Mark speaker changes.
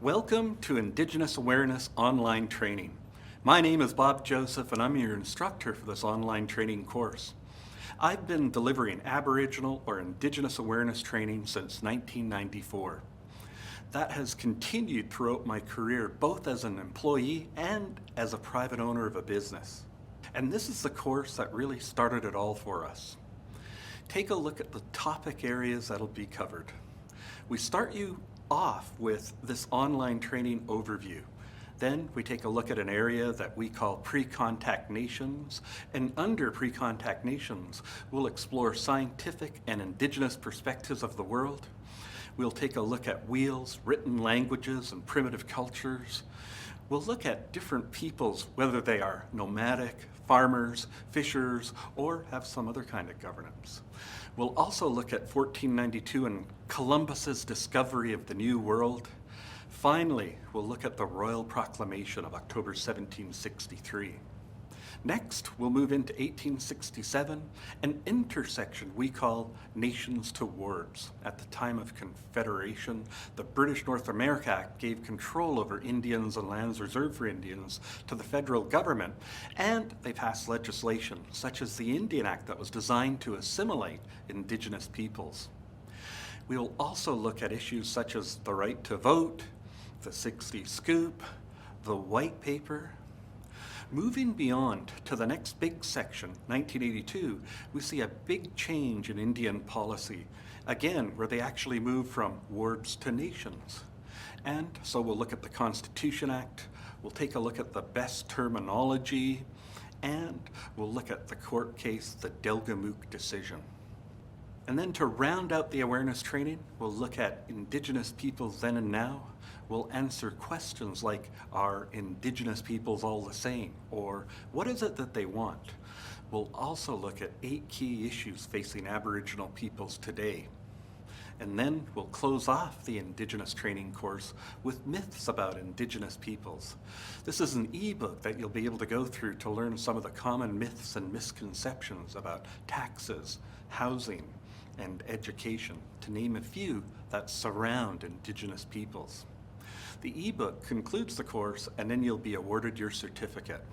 Speaker 1: Welcome to Indigenous Awareness online training. My name is Bob Joseph and I'm your instructor for this online training course. I've been delivering Aboriginal or Indigenous awareness training since 1994. That has continued throughout my career, both as an employee and as a private owner of a business. And this is the course that really started it all for us. Take a look at the topic areas that'll be covered. We start you off with this online training overview. Then we take a look at an area that we call pre-contact nations, and under pre-contact nations, we'll explore scientific and Indigenous perspectives of the world. We'll take a look at wheels, written languages, and primitive cultures. We'll look at different peoples, whether they are nomadic, farmers, fishers, or have some other kind of governance. We'll also look at 1492 and Columbus's discovery of the New World. Finally, we'll look at the Royal Proclamation of October 1763. Next, we'll move into 1867, an intersection we call Nations to Wards. At the time of Confederation, the British North America Act gave control over Indians and lands reserved for Indians to the federal government, and they passed legislation such as the Indian Act that was designed to assimilate Indigenous peoples. We will also look at issues such as the right to vote, the 60 Scoop, the White Paper. Moving beyond to the next big section, 1982, we see a big change in Indian policy, again, where they actually move from wards to nations. And so we'll look at the Constitution Act, we'll take a look at the best terminology, and we'll look at the court case, the Delgamuukw decision. And then to round out the awareness training, we'll look at Indigenous peoples then and now. We'll answer questions like, are Indigenous peoples all the same? Or what is it that they want? We'll also look at 8 key issues facing Aboriginal peoples today. And then we'll close off the Indigenous training course with myths about Indigenous peoples. This is an ebook that you'll be able to go through to learn some of the common myths and misconceptions about taxes, housing, and education, to name a few that surround Indigenous peoples. The ebook concludes the course, and then you'll be awarded your certificate.